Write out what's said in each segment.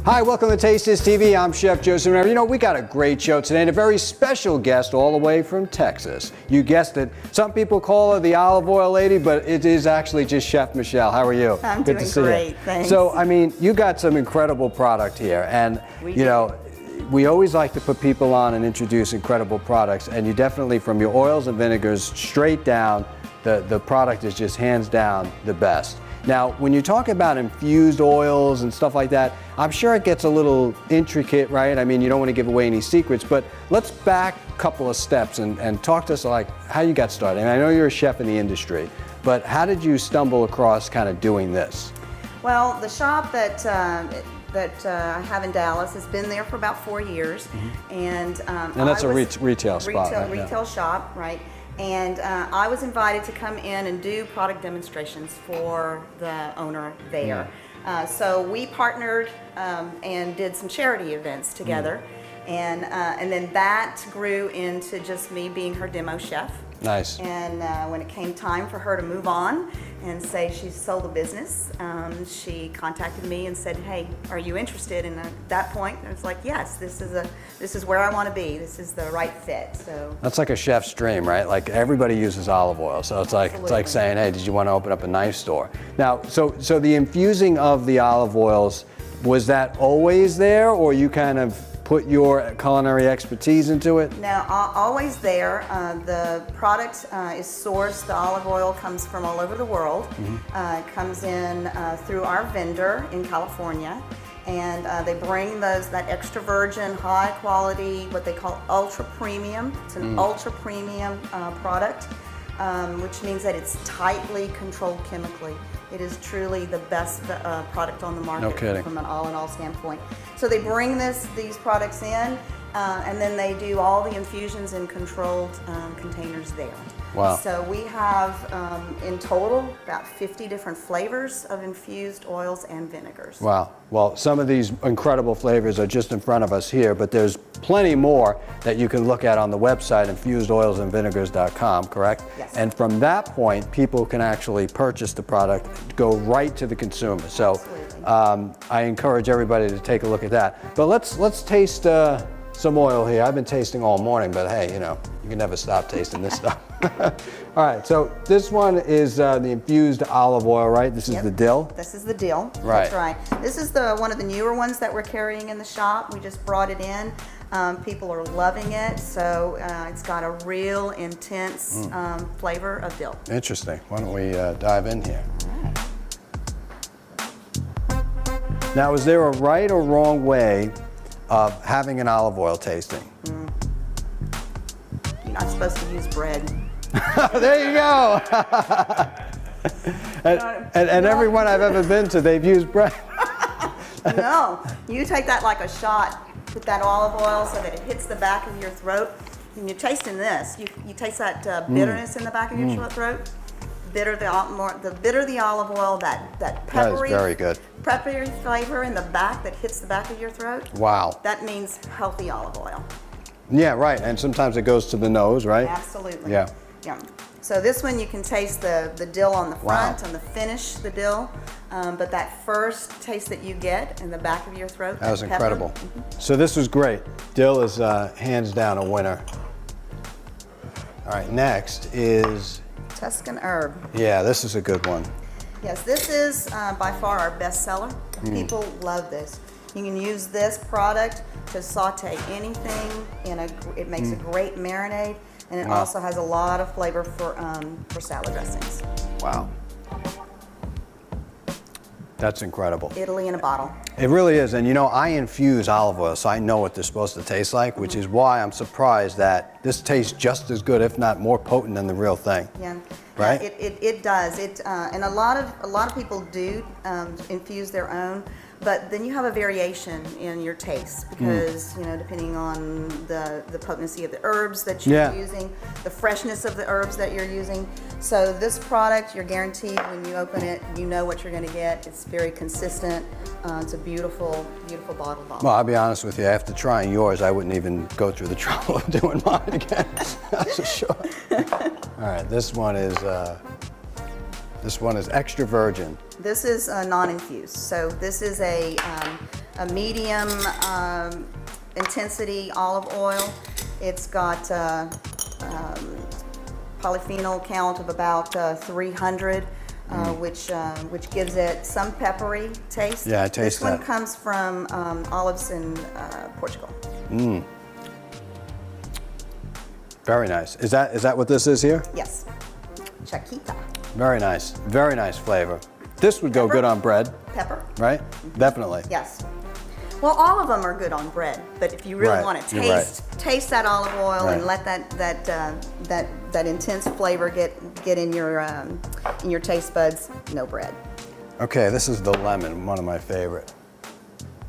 Hi, welcome to Taste This TV. I'm Chef Joe Ciminera. You know, we got a great show today and a very special guest all the way from Texas. You guessed it. Some people call her the olive oil lady, but it is actually just Chef Michelle. How are you? I'm Good doing to see great, you. thanks. So, I mean, you got some incredible product here, and you know, we always like to put people on and introduce incredible products, and you definitely, from your oils and vinegars straight down, the product is just hands down the best. Now, when you talk about infused oils and stuff like that, I'm sure it gets a little intricate, right? I mean, you don't want to give away any secrets, but let's back a couple of steps and talk to us like how you got started. And I know you're a chef in the industry, but how did you stumble across kind of doing this? Well, the shop that I have in Dallas has been there for about 4 years, and that's a retail spot, right? Retail shop, right? And I was invited to come in and do product demonstrations for the owner there. So we partnered and did some charity events together, and then that grew into just me being her demo chef. Nice. And when it came time for her to move on and say she sold the business, she contacted me and said, "Hey, are you interested?" And at that point, I was like, "Yes, this is where I want to be. This is the right fit." So that's like a chef's dream, right? Like everybody uses olive oil, so it's like saying, "Hey, did you want to open up a knife store?" Now, so the infusing of the olive oils, was that always there, or you kind of put your culinary expertise into it? Now, always there. The product is sourced. The olive oil comes from all over the world. It comes in through our vendor in California, and they bring that extra virgin, high quality, what they call ultra premium. It's an ultra premium product, which means that it's tightly controlled chemically. It is truly the best product on the market from an all-in-all standpoint. So they bring these products in, and then they do all the infusions in controlled containers there. Wow. So we have, in total, about 50 different flavors of infused oils and vinegars. Wow. Well, some of these incredible flavors are just in front of us here, but there's plenty more that you can look at on the website, infusedoilsandvinegars.com, correct? Yes. And from that point, people can actually purchase the product, go right to the consumer. So I encourage everybody to take a look at that. But let's taste some oil here. I've been tasting all morning, but hey, you know, you can never stop tasting this stuff. All right, so this one is the infused olive oil, right? This is the dill? This is the dill. Right. That's right. This is one of the newer ones that we're carrying in the shop. We just brought it in. People are loving it, so it's got a real intense flavor of dill. Interesting. Why don't we dive in here? Now, is there a right or wrong way of having an olive oil tasting? You're not supposed to use bread. There you go. and everyone I've ever been to, they've used bread. No, you take that like a shot with that olive oil so that it hits the back of your throat. When you're tasting this, you taste that bitterness in the back of your throat. The bitter the olive oil, that peppery, that is very good. Peppery flavor in the back that hits the back of your throat. Wow. That means healthy olive oil. Yeah, right. And sometimes it goes to the nose, right? Absolutely. Yeah. Yeah. So this one you can taste the dill on the front, on the finish, the dill, but that first taste that you get in the back of your throat. That was incredible. So this was great. Dill is hands down a winner. All right, next is Tuscan herb. Yeah, this is a good one. Yes, this is by far our best seller. People love this. You can use this product to saute anything. It makes a great marinade, and it also has a lot of flavor for salad dressings. Wow. That's incredible. Italy in a bottle. It really is, and you know, I infuse olive oil, so I know what they're supposed to taste like, which is why I'm surprised that this tastes just as good, if not more potent than the real thing. Yeah. Right? It does. And a lot of people do infuse their own, but then you have a variation in your taste because you know, depending on the potency of the herbs that you're using, the freshness of the herbs that you're using. So this product, you're guaranteed when you open it, you know what you're going to get. It's very consistent. It's a beautiful, beautiful bottle. Well, I'll be honest with you. After trying yours, I wouldn't even go through the trouble of doing mine again. That's for sure. All right, this one is extra virgin. This is non-infused. So this is a a medium intensity olive oil. It's got polyphenol count of about 300, which gives it some peppery taste. Yeah, I taste that. This one comes from olives in Portugal. Very nice. Is that what this is here? Yes, Chaquita. Very nice flavor. This would go good on bread, Pepper. right? Definitely. Yes. Well, all of them are good on bread, but if you really Right, want to you're right. taste that olive oil and Right. let that intense flavor get in your taste buds, no bread. Okay, this is the lemon, one of my favorite.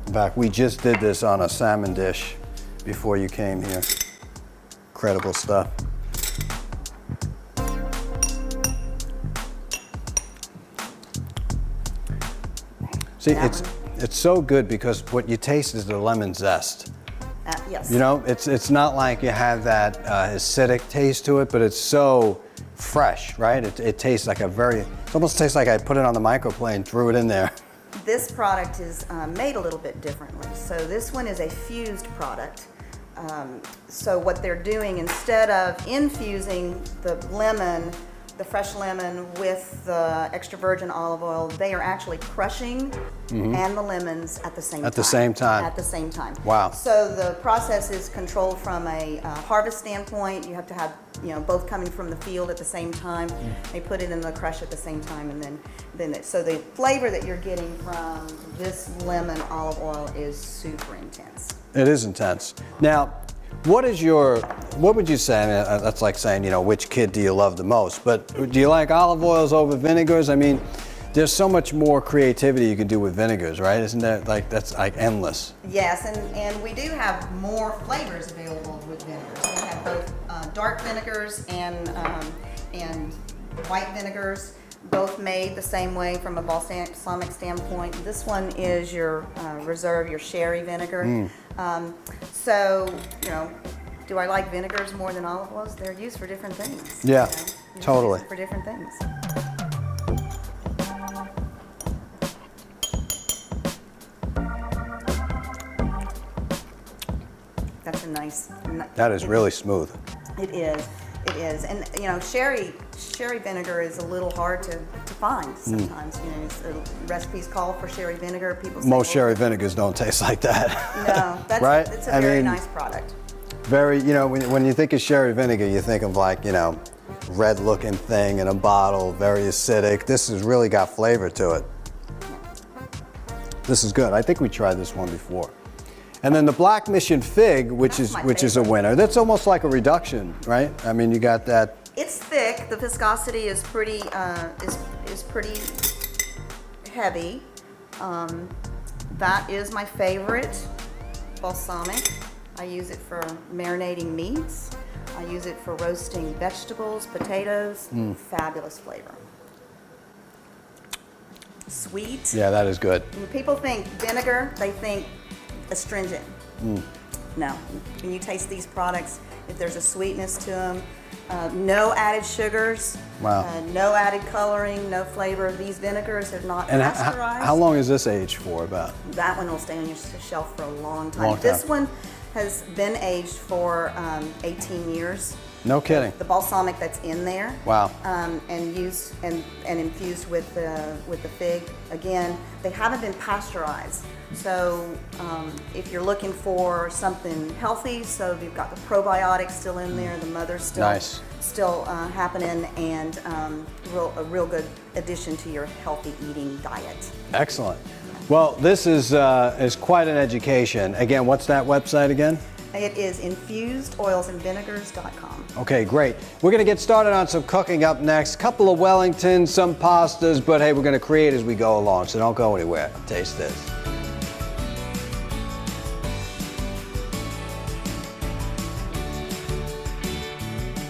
In fact, we just did this on a salmon dish before you came here. Incredible stuff. See, That it's so good because what you taste is the lemon zest. Yes. You know, it's not like you have that acidic taste to it, but it's so fresh, right? It tastes like it almost tastes like I put it on the microplane, threw it in there. This product is made a little bit differently. So this one is a fused product. So what they're doing, instead of infusing the fresh lemon with the extra virgin olive oil, they are actually crushing and the lemons at the same time. At the same time. At the same time. Wow. So the process is controlled from a harvest standpoint. You have to have both coming from the field at the same time. They put it in the crush at the same time, and so the flavor that you're getting from this lemon olive oil is super intense. It is intense. Now, what would you say? I mean, that's like saying, which kid do you love the most? But do you like olive oils over vinegars? I mean, there's so much more creativity you can do with vinegars, right? Isn't that that's like endless? Yes, and we do have more flavors available with vinegars. We have both dark vinegars and white vinegars, both made the same way from a balsamic standpoint. This one is your reserve, your sherry vinegar. So, do I like vinegars more than olive oils? They're used for different things. Yeah, They're totally. used for different things. That's a nice. That is really smooth. It is. It is, and sherry vinegar is a little hard to find sometimes. The recipes call for sherry vinegar. People say, Most sherry vinegars don't taste like that. No, that's right? It's a very nice product. Very, when you think of sherry vinegar, you think of like, red-looking thing in a bottle, very acidic. This has really got flavor to it. This is good. I think we tried this one before. And then the Black Mission Fig, which is a winner. That's almost like a reduction, right? I mean, you got that. It's thick. The viscosity is pretty is pretty heavy. That is my favorite balsamic. I use it for marinating meats. I use it for roasting vegetables, potatoes. Fabulous flavor. Sweet. Yeah, that is good. When people think vinegar, they think astringent. No, when you taste these products, if there's a sweetness to them, no added sugars, Wow. No added coloring, no flavor. These vinegars are not And pasteurized. how long is this aged for about? That one will stay on your shelf for a long time. Long time. This one has been aged for 18 years. No kidding. The balsamic that's in there. Wow. And used and infused with the fig. Again, they haven't been pasteurized. So if you're looking for something healthy, so you've got the probiotics still in there, the mother's still happening, and a real good addition to your healthy eating diet. Excellent. Well, this is quite an education. Again, what's that website again? It is infusedoilsandvinegars.com. Okay, great. We're going to get started on some cooking up next. Couple of Wellingtons, some pastas, but hey, we're going to create as we go along, so don't go anywhere. Taste this.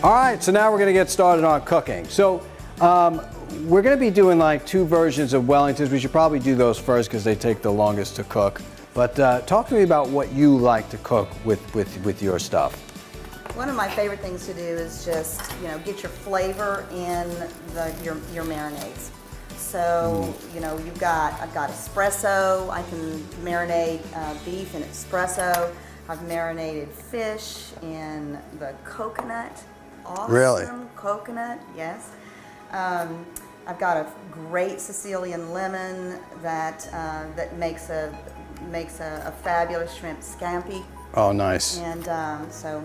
All right, so now we're going to get started on cooking. So we're going to be doing like 2 versions of Wellingtons. We should probably do those first because they take the longest to cook. But talk to me about what you like to cook with your stuff. One of my favorite things to do is just get your flavor in your marinades. So, you know, I've got espresso. I can marinate beef in espresso. I've marinated fish in the coconut. Awesome. Really? Coconut, yes. I've got a great Sicilian lemon that makes a fabulous shrimp scampi. Oh, nice. And so.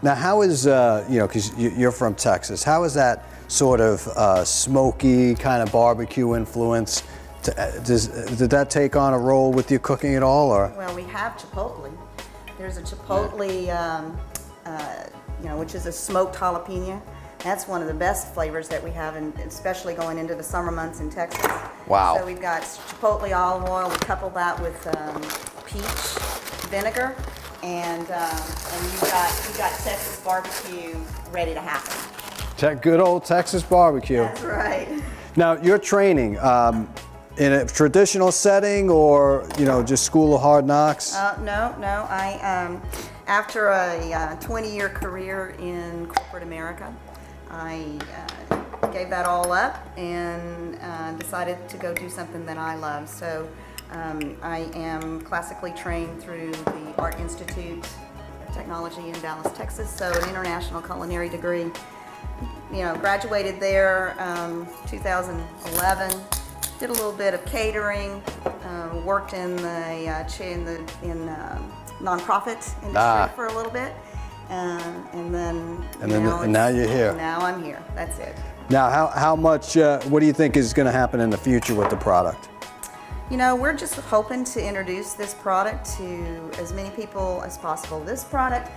Now, how is, you know, because you're from Texas, how is that sort of smoky kind of barbecue influence? Did that take on a role with your cooking at all, or? Well, we have chipotle. There's a chipotle, you know, which is a smoked jalapeno. That's one of the best flavors that we have, and especially going into the summer months in Texas. Wow. So we've got chipotle olive oil. We couple that with peach vinegar, and you got Texas barbecue ready to happen. Good old Texas barbecue. That's right. Now, you're training in a traditional setting, or, you know, just School of Hard Knocks? No. I after a 20-year career in corporate America, I gave that all up and decided to go do something that I love. So I am classically trained through the Art Institute of Technology in Dallas, Texas. So an international culinary degree. You know, graduated there 2011. Did a little bit of catering. Worked in the nonprofit industry for a little bit. And now you're here. Now I'm here. That's it. Now, how much, what do you think is going to happen in the future with the product? You know, we're just hoping to introduce this product to as many people as possible. This product,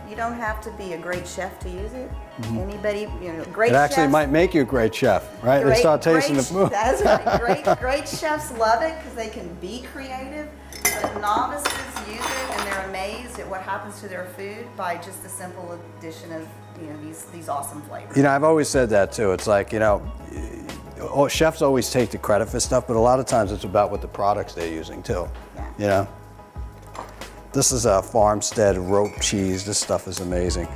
you don't have to be a great chef to use it. Anybody, you know, great It actually chefs, might make you a great chef, right? They start tasting the food. That's right. Great chefs love it because they can be creative, but novices use it and they're amazed at what happens to their food by just the simple addition of, you know, these awesome flavors. You know, I've always said that too. It's like, you know, chefs always take the credit for stuff, but a lot of times it's about what the products they're using too. Yeah. You know? This is a farmstead rope cheese. This stuff is amazing.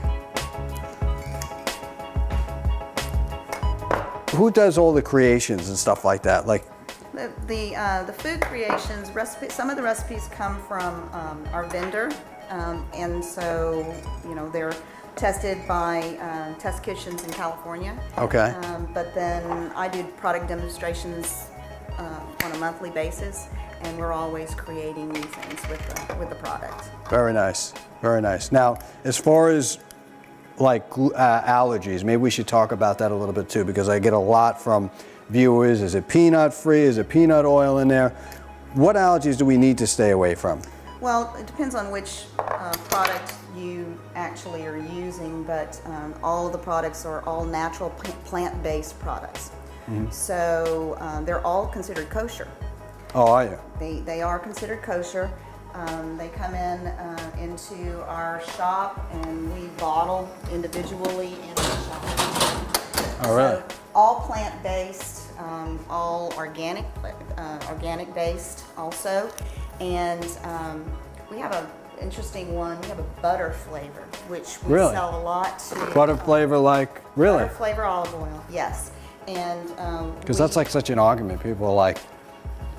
Who does all the creations and stuff like that? Like the food creations, some of the recipes come from our vendor, and so, you know, they're tested by test kitchens in California. Okay. But then I do product demonstrations on a monthly basis, and we're always creating new things with the product. Very nice, very nice. Now, as far as like allergies, maybe we should talk about that a little bit too, because I get a lot from viewers. Is it peanut free? Is it peanut oil in there? What allergies do we need to stay away from? Well, it depends on which product you actually are using, but all of the products are all natural plant-based products. So they're all considered kosher. Oh, are you? They are considered kosher. They come into our shop, and we bottle individually in the shop. Oh, really? So, all plant-based, all organic based also, and we have an interesting one. We have a butter flavor, which we sell a lot to. Butter flavor, like, really? Butter flavor olive oil, yes. And because that's like such an argument. People are like,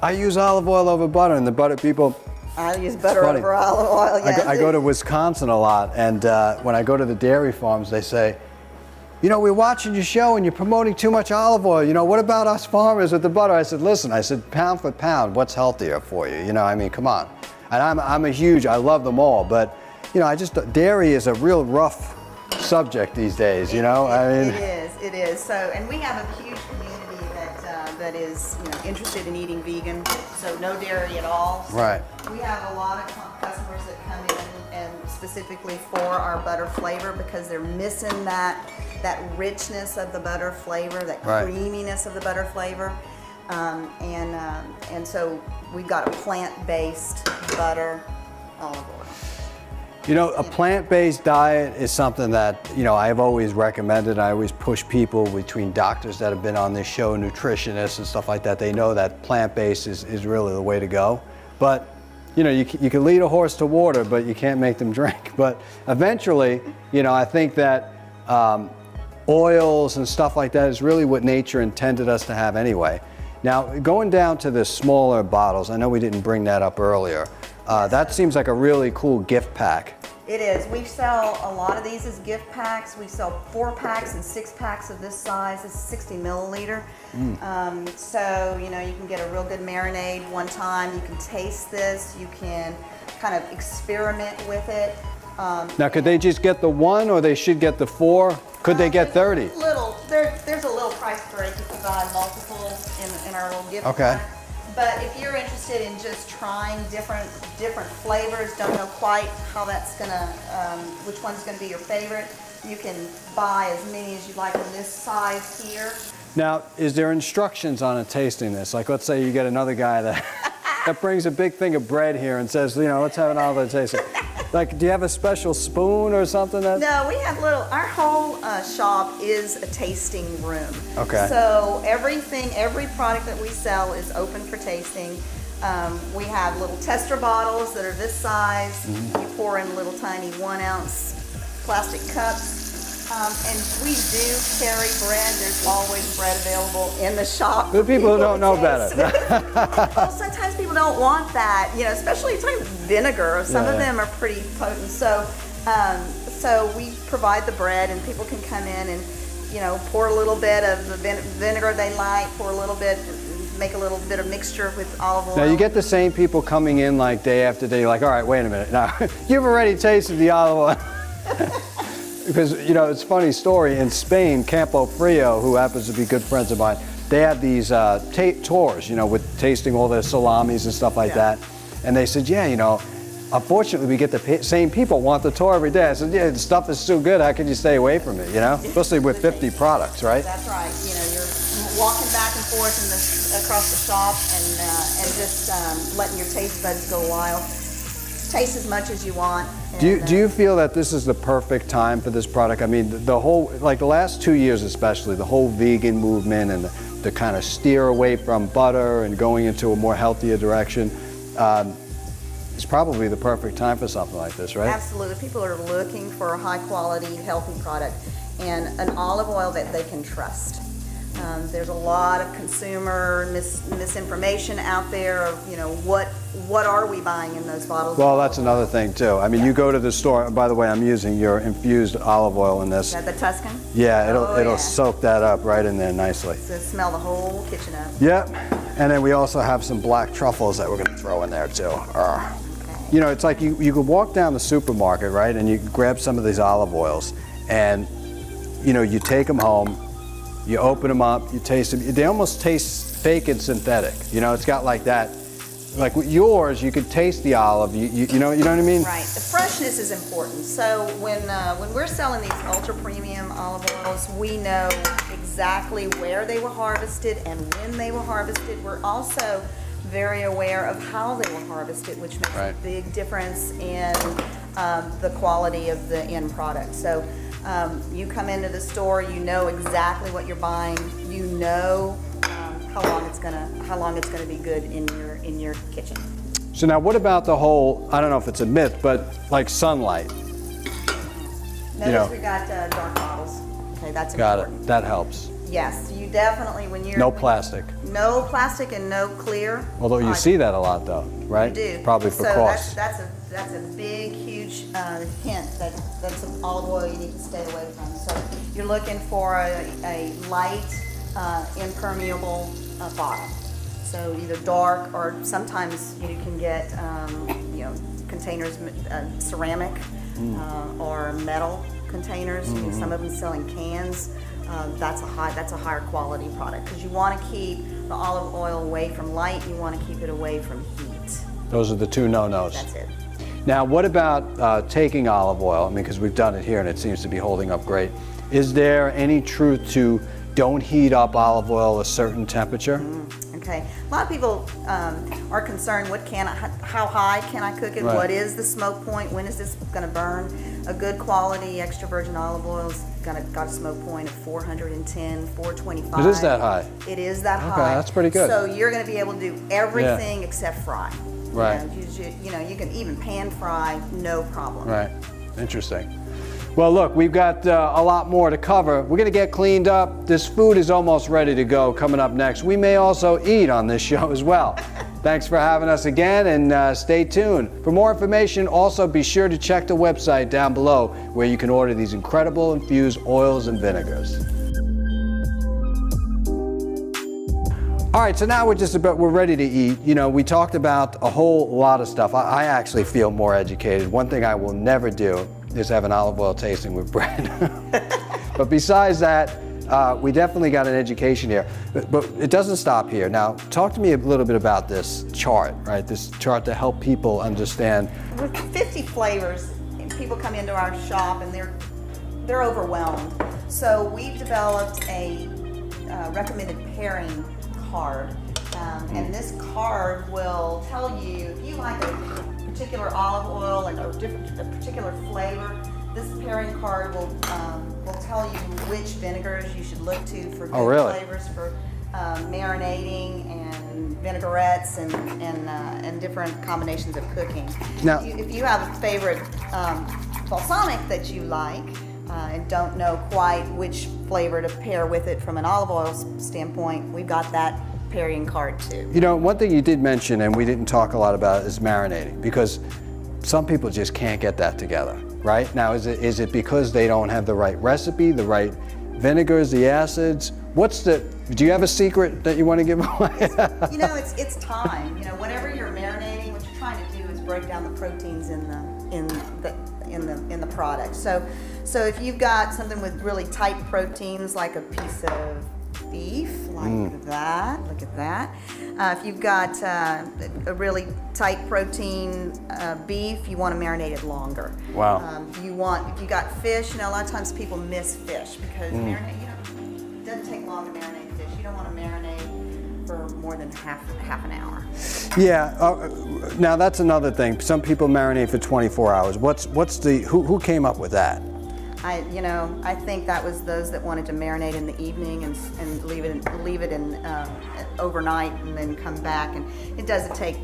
I use olive oil over butter, and the butter people. I use butter over olive oil. Yes. I go to Wisconsin a lot, and when I go to the dairy farms, they say, you know, we're watching your show and you're promoting too much olive oil. You know, what about us farmers with the butter? I said, listen, pound for pound, what's healthier for you? You know, I mean, come on. And I love them all, but, you know, dairy is a real rough subject these days, you know? It is. So, and we have a huge community that is, you know, interested in eating vegan, so no dairy at all. So right. We have a lot of customers that come in and specifically for our butter flavor because they're missing that richness of the butter flavor, that creaminess of the butter flavor, and so we've got a plant-based butter olive oil. You know, a plant-based diet is something that, you know, I've always recommended. I always push people between doctors that have been on this show, nutritionists and stuff like that. They know that plant-based is really the way to go. But, you know, you can lead a horse to water, but you can't make them drink. But eventually, you know, I think that oils and stuff like that is really what nature intended us to have anyway. Now, going down to the smaller bottles, I know we didn't bring that up earlier. That seems like a really cool gift pack. It is. We sell a lot of these as gift packs. We sell 4 packs and 6 packs of this size. This is 60 milliliter. So, you know, you can get a real good marinade one time. You can taste this. You can kind of experiment with it. Now, could they just get the 1 or they should get the 4? Could they get 30? There's a little price break if you buy multiple in our little gift Okay. pack. But if you're interested in just trying different flavors, don't know quite how that's gonna, which one's gonna be your favorite, you can buy as many as you like in this size here. Now, is there instructions on it tasting this? Like, let's say you get another guy that, that brings a big thing of bread here and says, you know, let's have an olive tasting. Like, do you have a special spoon or something? No, we have our whole shop is a tasting room. Okay. So every product that we sell is open for tasting. We have little tester bottles that are this size. You pour in little tiny 1 ounce plastic cups. And we do carry bread. There's always bread available in the shop. The people who don't know taste. better. Well, sometimes people don't want that, you know, especially you're talking vinegar. Some of them are pretty potent. So, so we provide the bread, and people can come in and, you know, pour a little bit of the vinegar they like, pour a little bit, make a little bit of mixture with olive oil. Now, you get the same people coming in like day after day. You're like, all right, wait a minute. Now, you've already tasted the olive oil. Because, you know, it's a funny story. In Spain, Campo Frio, who happens to be good friends of mine, they have these tours, you know, with tasting all their salamis and stuff like that. And they said, yeah, you know, unfortunately, we get the same people want the tour every day. I said, yeah, the stuff is so good, how can you stay away from it, you know? Especially with 50 products, right? That's right. You know, you're walking back and forth across the shop and just letting your taste buds go wild. Taste as much as you want. Do you feel that this is the perfect time for this product? I mean, the whole, like the last 2 years especially, the whole vegan movement and the kind of steer away from butter and going into a more healthier direction, it's probably the perfect time for something like this, right? Absolutely. People are looking for a high quality, healthy product and an olive oil that they can trust. There's a lot of consumer misinformation out there of, you know, what are we buying in those bottles? Well, that's another thing too. I mean, you go to the store, by the way, I'm using your infused olive oil in this. Is that the Tuscan? Yeah, it'll soak that up right in there nicely. So smell the whole kitchen up. Yep. And then we also have some black truffles that we're going to throw in there too. Okay. You know, it's like you could walk down the supermarket, right, and you grab some of these olive oils and, you know, you take them home, you open them up, you taste them. They almost taste fake and synthetic. You know, it's got like that. Like with yours, you could taste the olive. You know what I mean? Right. The freshness is important. So when we're selling these ultra premium olive oils, we know exactly where they were harvested and when they were harvested. We're also very aware of how they were harvested, which makes a big difference in the quality of the end product. So. You come into the store, you know exactly what you're buying. You know how long it's gonna be good in your kitchen. So now, what about the whole? I don't know if it's a myth, but like sunlight. Notice we got dark bottles. Okay, that's important. Got it. That helps. Yes, you definitely no plastic. No plastic and no clear. Although you see that a lot, though, right? You do. Probably for cost. That's a big, huge hint that's an olive oil you need to stay away from. So you're looking for a light, impermeable bottom. So either dark or sometimes you can get you know, containers, ceramic or metal containers. Some of them selling cans. That's a higher quality product because you want to keep the olive oil away from light. You want to keep it away from heat. Those are the 2 no-nos. That's it. Now, what about taking olive oil? I mean, because we've done it here and it seems to be holding up great. Is there any truth to don't heat up olive oil a certain temperature? Okay. A lot of people are concerned, how high can I cook it? Right. What is the smoke point? When is this going to burn? A good quality extra virgin olive oil's got a smoke point of 410, 425. It is that high? It is that high. Okay, that's pretty good. So you're going to be able to do everything except fry. Right. You know, you can even pan fry, no problem. Right. Interesting. Well, look, we've got a lot more to cover. We're going to get cleaned up. This food is almost ready to go. Coming up next, we may also eat on this show as well. Thanks for having us again, and stay tuned. For more information, also be sure to check the website down below where you can order these incredible infused oils and vinegars. All right, so now we're ready to eat. You know, we talked about a whole lot of stuff. I actually feel more educated. One thing I will never do is have an olive oil tasting with bread. But besides that, we definitely got an education here. But it doesn't stop here. Now, talk to me a little bit about this chart, right? This chart to help people understand. With 50 flavors, people come into our shop and they're overwhelmed. So we've developed a recommended pairing card. And this card will tell you if you like a particular olive oil and a particular flavor. This pairing card will tell you which vinegars you should look to for good flavors for marinating and vinaigrettes and different combinations of cooking. Now, if you have a favorite balsamic that you like and don't know quite which flavor to pair with it from an olive oil standpoint, we've got that pairing card too. You know, one thing you did mention and we didn't talk a lot about is marinating, because some people just can't get that together, right? Now, is it because they don't have the right recipe, the right vinegars, the acids? Do you have a secret that you want to give away? You know, it's time. You know, whenever you're marinating, what you're trying to do is break down the proteins in the product. So if you've got something with really tight proteins, like a piece of beef, like that, look at that. If you've got a really tight protein beef, you want to marinate it longer. Wow. If you got fish, you know, a lot of times people miss fish because marinate, you know, it doesn't take long to marinate fish. You don't want to marinate for more than half an hour. Yeah. Now that's another thing. Some people marinate for 24 hours. Who came up with that? I think that was those that wanted to marinate in the evening and leave it in overnight and then come back. And it doesn't take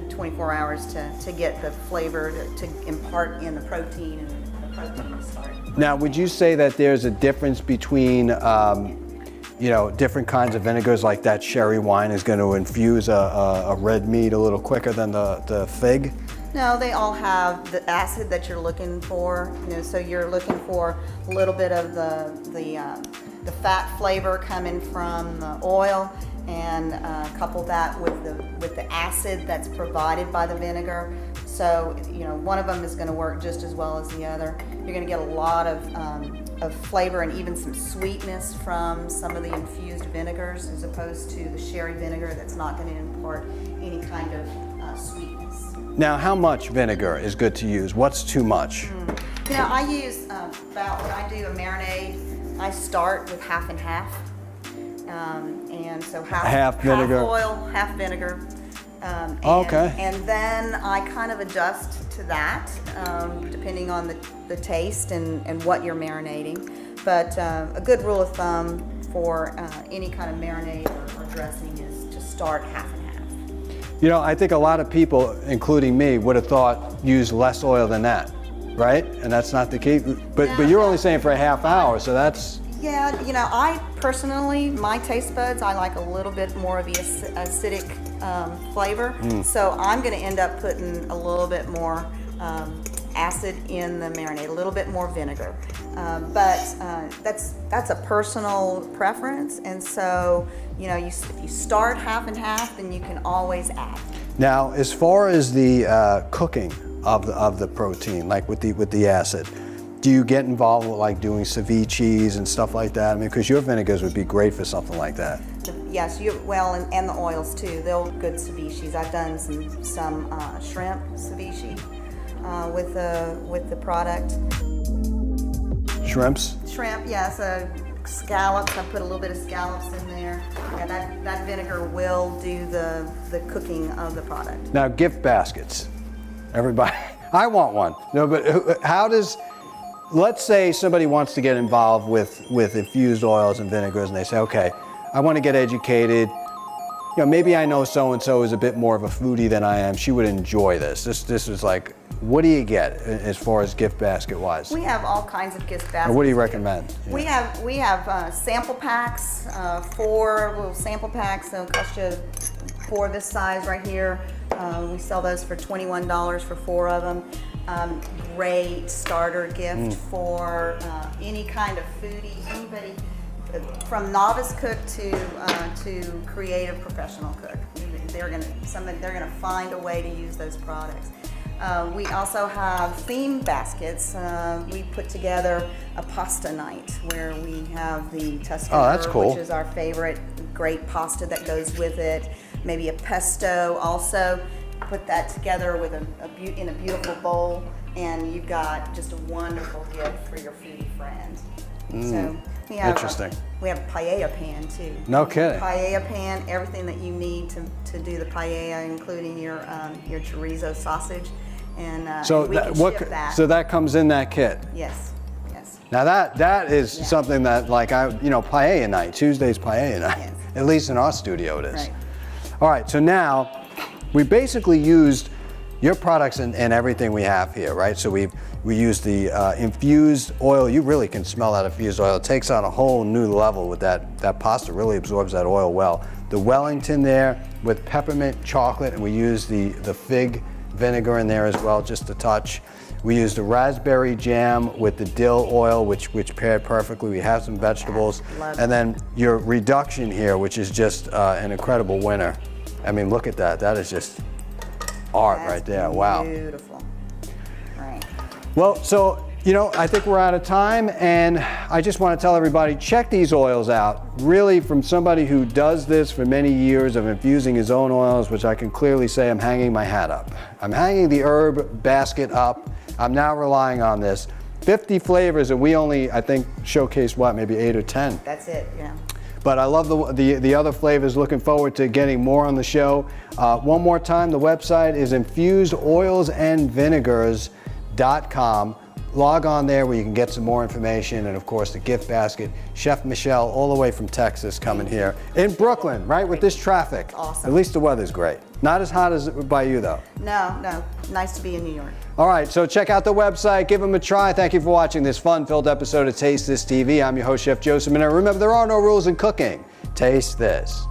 24 hours to get the flavor to impart in the protein and the protein to start. Now, would you say that there's a difference between different kinds of vinegars, like that sherry wine is going to infuse a red meat a little quicker than the fig? No, they all have the acid that you're looking for. You know, so you're looking for a little bit of the fat flavor coming from the oil, and couple that with the acid that's provided by the vinegar. So you know, one of them is going to work just as well as the other. You're going to get a lot of flavor and even some sweetness from some of the infused vinegars, as opposed to the sherry vinegar that's not going to impart any kind of sweetness. Now, how much vinegar is good to use? What's too much? You know, I use about, when I do a marinade, I start with half and half. And so half vinegar, half oil, half vinegar. Okay. And then I kind of adjust to that, depending on the taste and what you're marinating. But a good rule of thumb for any kind of marinade or dressing is to start half and half. You know, I think a lot of people, including me, would have thought use less oil than that, right? And that's not the case. But you're only saying for a half hour, so that's... Yeah, you know, I personally, my taste buds, I like a little bit more of the acidic flavor. So I'm going to end up putting a little bit more acid in the marinade, a little bit more vinegar. But that's a personal preference, and so you know, if you start half and half, then you can always add. Now, as far as the cooking of the protein, like with the acid, do you get involved with like doing ceviches and stuff like that? I mean, because your vinegars would be great for something like that. Yes, and the oils too. They're good ceviches. I've done some shrimp ceviche with the product. Shrimps? Shrimp, yes. Scallops. I put a little bit of scallops in there. Yeah, that vinegar will do the cooking of the product. Now, gift baskets. Everybody, I want one. No, but how does? Let's say somebody wants to get involved with infused oils and vinegars, and they say, okay, I want to get educated. maybe I know so-and-so is a bit more of a foodie than I am. She would enjoy this. This is like, what do you get as far as gift basket wise? We have all kinds of gift baskets. Or what do you recommend? Yeah. We have sample packs, 4 little sample packs. They'll cost you for this size right here. We sell those for $21 for 4 of them. Great starter gift for any kind of foodie, anybody from novice cook to creative professional cook. They're gonna find a way to use those products. We also have theme baskets. We put together a pasta night where we have the Tuscan which is our favorite, great pasta that goes with it. Maybe a pesto also. Put that together with in a beautiful bowl, and you've got just a wonderful gift for your foodie friend. So we have we have a paella pan too. No kidding. Paella pan, everything that you need to do the paella, including your chorizo sausage, and so we can ship that. So that comes in that kit. Yes. Yes. Now that is something that, like, paella night. Tuesday's paella night. Yes. At least in our studio it is. Right. All right. So now we basically used your products and everything we have here, right? So we used the infused oil. You really can smell that infused oil. It takes on a whole new level with that pasta. Really absorbs that oil well. The Wellington there with peppermint chocolate, and we used the fig vinegar in there as well, just a touch. We used the raspberry jam with the dill oil, which paired perfectly. We have some vegetables, and then your reduction here, which is just an incredible winner. I mean, look at that. That is just art right there. Wow. Beautiful. Right. Well, so, I think we're out of time, and I just want to tell everybody, check these oils out. Really, from somebody who does this for many years of infusing his own oils, which I can clearly say I'm hanging my hat up. I'm hanging the herb basket up. I'm now relying on this. 50 flavors, and we only, I think, showcased maybe 8 or 10. That's it, yeah. But I love the other flavors. Looking forward to getting more on the show. One more time, the website is infusedoilsandvinegars.com. Log on there where you can get some more information, and of course the gift basket. Chef Michelle, all the way from Texas, coming here in Brooklyn, right? With this traffic. Awesome. At least the weather's great. Not as hot as by you though. No. Nice to be in New York. All right, so check out the website, give them a try. Thank you for watching this fun-filled episode of Taste This TV. I'm your host, Chef Joe Ciminera. Remember, there are no rules in cooking. Taste this.